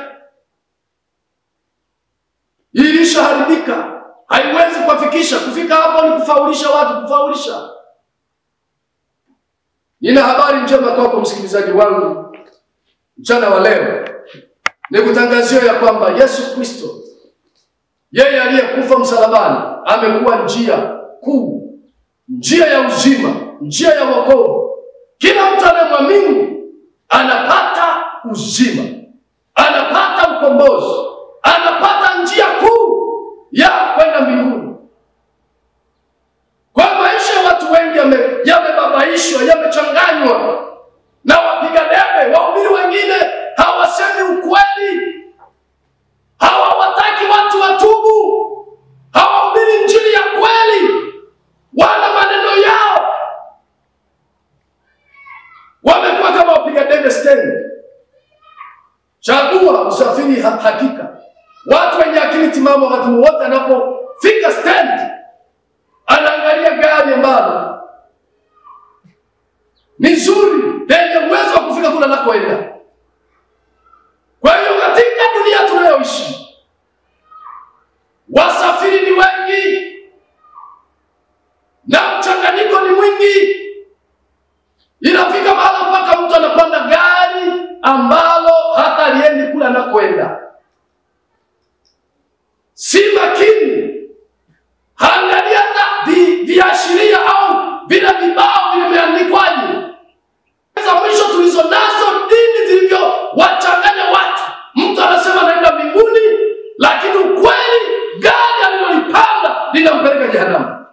ilishaharibika, haiwezi kufikisha. Kufika hapo ni kufaulisha watu, kufaulisha. Nina habari njema kwako msikilizaji wangu mchana wa leo. Nikutangazia ya kwamba Yesu Kristo, yeye aliyekufa msalabani, amekuwa njia kuu, njia ya uzima, njia ya wokovu. Kila mtu anayemwamini anapata uzima, anapata ukombozi, anapata njia kuu ya kwenda mbinguni. Kwa maisha ya watu wengi yamebabaishwa, yamechanganywa na wapiga debe. Wahubiri wengine hawasemi ukweli, hawataki watu watubu, hawahubiri Chagua usafiri hakika. Watu wenye akili timamu wakati wote anapofika stand, anaangalia gari ambalo ni nzuri, lenye uwezo wa kufika kule anakoenda. Kwa hiyo katika dunia tunayoishi, wasafiri ni wengi na mchanganyiko ni mwingi. Inafika mahali mpaka mtu anapanda gari ambalo hata aliendi kule anakoenda. Si makini. Angalia hata viashiria au vile vibao vimeandikwaje. Za mwisho tulizo nazo dini zilivyo wachanganya watu. Mtu anasema anaenda mbinguni, lakini ukweli gari alilolipanda linampeleka jehanamu.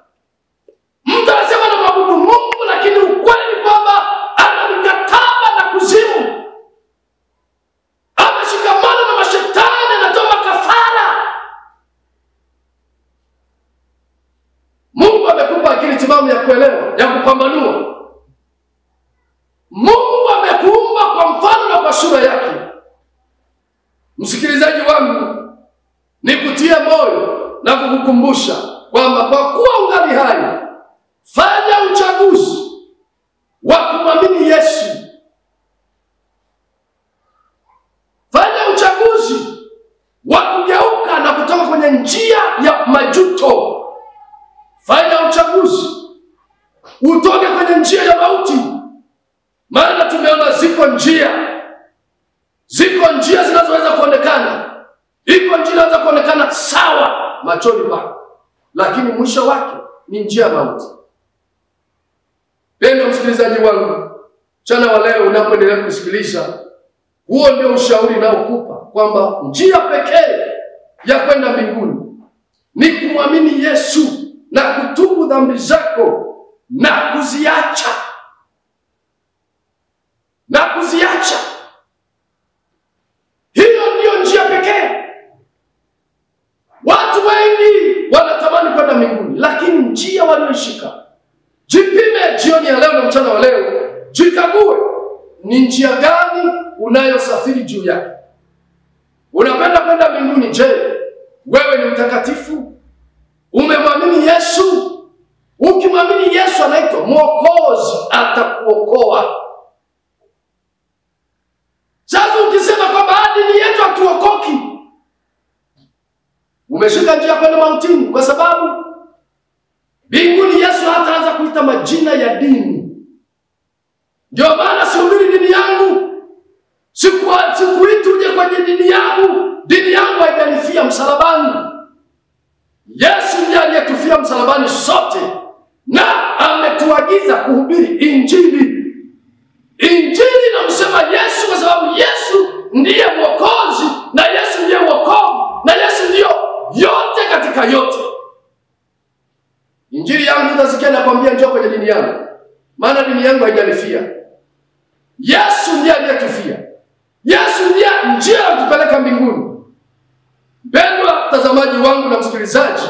Mtu anasema anamwabudu Mungu, lakini ukweli kwamba ana mikataba na kuzimu. Ameshikamana na mashetani, anatoa kafara. Mungu amekupa akili timamu ya kuelewa, ya kupambanua. Mungu amekuumba kwa mfano na kwa sura yake. Msikilizaji wangu, nikutie moyo na kukukumbusha kwamba kwa kuwa ungali hai, fanya uchaguzi wa kumwamini Yesu. Fanya uchaguzi wa kugeuka na kutoka kwenye njia ya majuto. Fanya uchaguzi utoke kwenye njia ya mauti. Maana tumeona ziko njia zinazoweza kuonekana. Iko njia inaweza kuonekana sawa machoni pako, lakini mwisho wake ni njia ya mauti. Pendo msikilizaji wangu, mchana wa leo unapoendelea kusikiliza, huo ndio ushauri naokupa kwamba njia pekee ya kwenda mbinguni ni kumwamini Yesu na kutubu dhambi zako na kuziacha. Hiyo ndio njia pekee. Watu wengi wanatamani kwenda mbinguni, lakini njia walioishika. Jipime jioni ya leo na mchana wa leo, jikague ni njia gani unayosafiri juu yake. Unapenda kwenda mbinguni? Je, wewe ni mtakatifu? Umemwamini Yesu? Ukimwamini Yesu anaitwa Mwokozi, atakuokoa. Sasa ukisema kwamba dini yetu hatuokoki, umeshika njia kwenda mautini, kwa sababu mbinguni Yesu hataanza kuita majina ya dini. Ndio maana sihubiri dini yangu. Sikuiti uje kwenye dini yangu. Dini yangu haijanifia msalabani. Yesu ndiye aliyetufia msalabani sote, na ametuagiza kuhubiri Injili. Injili inamsema Yesu kwa sababu Yesu ndiye Mwokozi, na Yesu ndiye wokovu, na Yesu ndiyo yote katika yote. Injili yangu utasikia nakwambia njoo kwenye dini yangu, maana dini yangu haijanifia. Yesu ndiye aliyetufia. Yesu ndiye njia ya kutupeleka mbinguni. Mpendwa mtazamaji wangu na msikilizaji,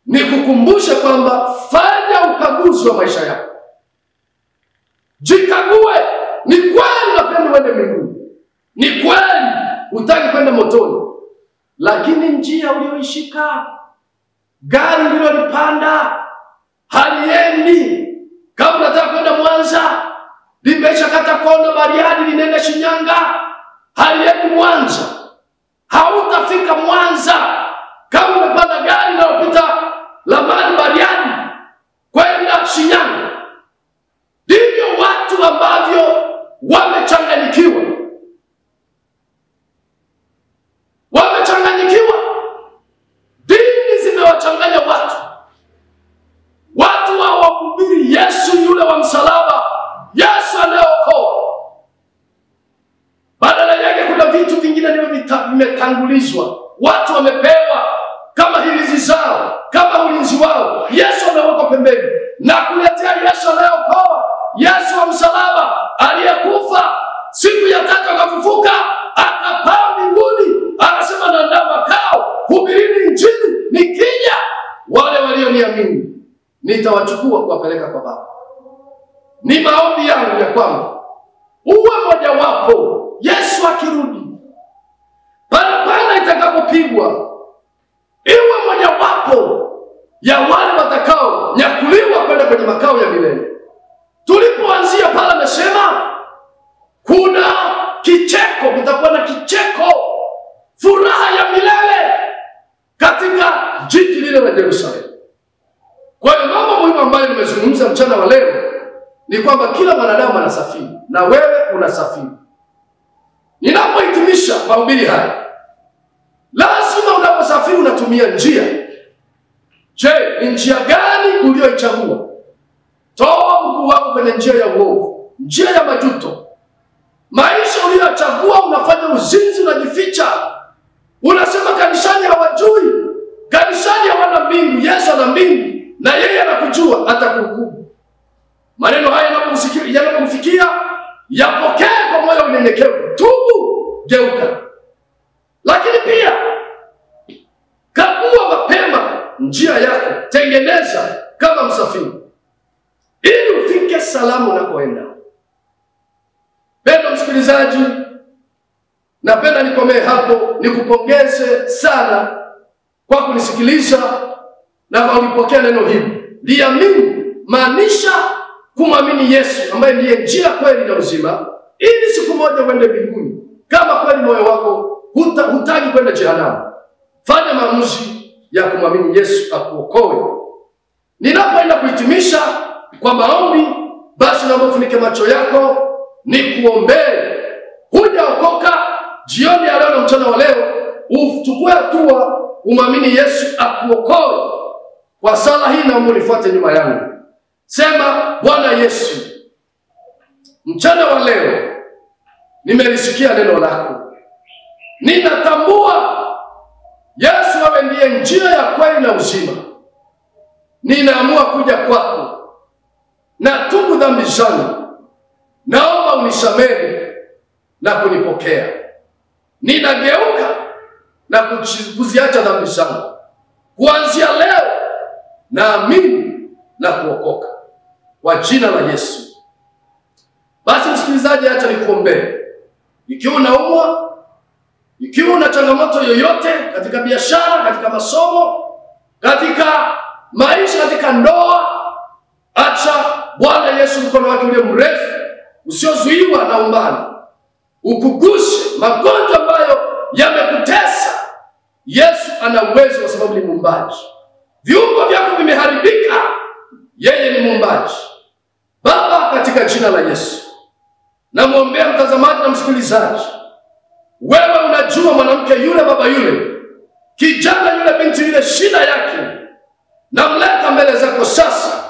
nikukumbushe kwamba fanya ukaguzi wa maisha yako. Jikague, ni kweli unapenda uende mbinguni. Ni kweli hutaki kwenda motoni. Lakini njia uliyoishika, gari ulilolipanda haliendi. Kama unataka kwenda Mwanza, limeshakata kona Bariadi linaenda Shinyanga, haliendi Mwanza. Hautafika Mwanza kama umepanda gari linalopita Lamani Bariadi kwenda Shinyanga. Ndivyo watu ambavyo wamechanganyikiwa. Dini zimewachanganya watu. Watu hawahubiri Yesu yule wa msalaba, Yesu anayeokoa. Badala yake kuna vitu vingine ndivyo vimetangulizwa. Watu wamepewa kama hirizi zao, kama ulinzi wao. Yesu anaweka pembeni na kuletea Yesu anayeokoa, Yesu wa msalaba aliyekufa, siku ya tatu akafufuka, akapaa mbinguni. Anasema naandaa makao, hubirini Injili, nikija wale walioniamini nitawachukua kuwapeleka kwa Baba. Ni maombi yangu ya kwamba uwe mojawapo. Yesu akirudi, parapanda itakapopigwa, iwe mojawapo ya wale watakao nyakuliwa kwenda kwenye makao ya milele. Tulipoanzia pale amesema kuna kicheko, kutakuwa na kicheko, furaha ya milele katika jiji lile la Yerusalemu. Kwa hiyo mambo muhimu ambayo nimezungumza mchana wa leo ni kwamba kila mwanadamu anasafiri, na wewe unasafiri. Ninapohitimisha mahubiri haya, lazima unaposafiri unatumia njia. Je, ni njia gani uliyoichagua? Toa mguu wako kwenye njia ya uovu, njia ya majuto. Maisha uliyochagua, unafanya uzinzi, unajificha. Unasema kanisani hawajui, kanisani hawana mbingu. Yesu ana mbingu na yeye anakujua, atakuhukumu. Maneno haya yanapokufikia, yapokee kwa moyo unyenyekevu, tubu, geuka. Lakini pia kagua mapema njia yako, tengeneza kama msafiri ili ufike salamu unakoenda. Pendo msikilizaji, napenda nikomee hapo, nikupongeze sana kwa kunisikiliza na kwa kulipokea neno hili. Liamini, maanisha kumwamini Yesu ambaye ndiye njia, kweli na uzima, ili siku moja uende mbinguni. Kama kweli moyo wako hutaki kwenda jehanamu, fanya maamuzi ya kumwamini Yesu akuokoe. Ninapoenda kuhitimisha kwa maombi, basi naomba ufunike macho yako nikuombee. Hujaokoka jioni ya leo na mchana wa leo, uchukue hatua umwamini Yesu akuokoe. Kwa sala hii naomba unifuate nyuma yangu. Sema: Bwana Yesu, mchana wa leo nimelisikia neno lako. Ninatambua Yesu wewe ndiye njia ya kweli na uzima. Ninaamua kuja kwako, natubu dhambi zangu. Naomba unisamehe na kunipokea. Ninageuka na kuziacha dhambi zangu. Kuanzia leo naamini na kuokoka kwa jina la Yesu. Basi msikilizaji, acha nikuombee. Ikiwa unaumwa, ikiwa una changamoto yoyote katika biashara, katika masomo, katika maisha, katika ndoa, acha Bwana Yesu mkono wake ule mrefu usiozuiwa na umbali ukuguse magonjwa ambayo yamekutesa. Yesu ana uwezo kwa sababu ni muumbaji. Viungo vyako vimeharibika, yeye ni muumbaji. Baba, katika jina la Yesu, namwombea mtazamaji na msikilizaji. Wewe unajua mwanamke yule, baba yule, kijana yule, binti yule, shida yake. Namleta mbele zako sasa.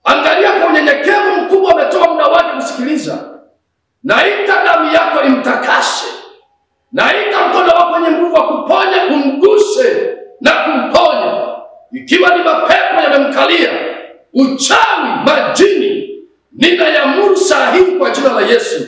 Angalia kwa unyenyekevu mkubwa, ametoa muda wake kusikiliza. Naita damu yako imtakashe. Naita mkono wako wenye nguvu wa kuponya umguse na kumponya. Ikiwa ni mapepo yamemkalia, uchawi, majini, ninayamuru saa hii kwa jina la Yesu.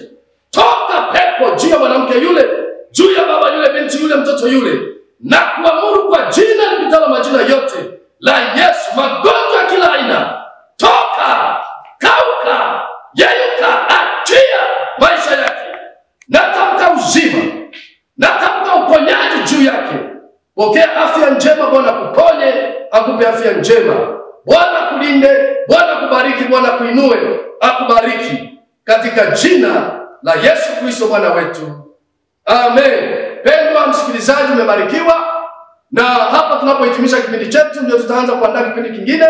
Toka pepo juu ya mwanamke yule, juu ya baba yule, binti yule, mtoto yule, na kuamuru kwa jina lipitalo majina yote la Yesu. Magonjwa ya kila aina, toka, kauka, yeyuka, achia maisha yake. Natamka uzima, natamka uponyaji juu yake. Pokea afya njema, Bwana kuponye, akupe afya njema. Bwana kulinde, Bwana kubariki, Bwana kuinue, akubariki katika jina la Yesu Kristo Bwana wetu. Amen. Pendwa msikilizaji, umebarikiwa. Na hapa tunapohitimisha kipindi chetu, ndio tutaanza kuandaa kipindi kingine.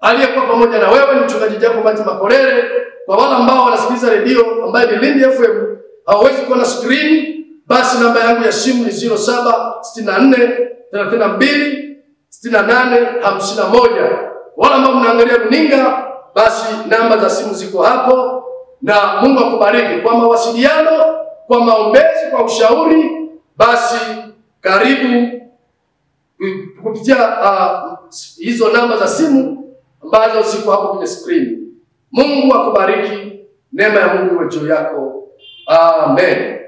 Aliyekuwa pamoja na wewe ni mchungaji Jacob Mati Makorere. Kwa wale ambao wanasikiliza redio ambayo ni Lindi FM, hawawezi kuona screen, basi namba yangu ya simu ni 0764 32 68 51. Wale ambao mnaangalia runinga, basi namba za simu ziko hapo. Na Mungu akubariki. Kwa mawasiliano, kwa maombezi, kwa ushauri, basi karibu kupitia hizo namba za simu ambazo ziko hapo kwenye screen. Mungu akubariki. Neema ya Mungu iwe juu yako. Amen.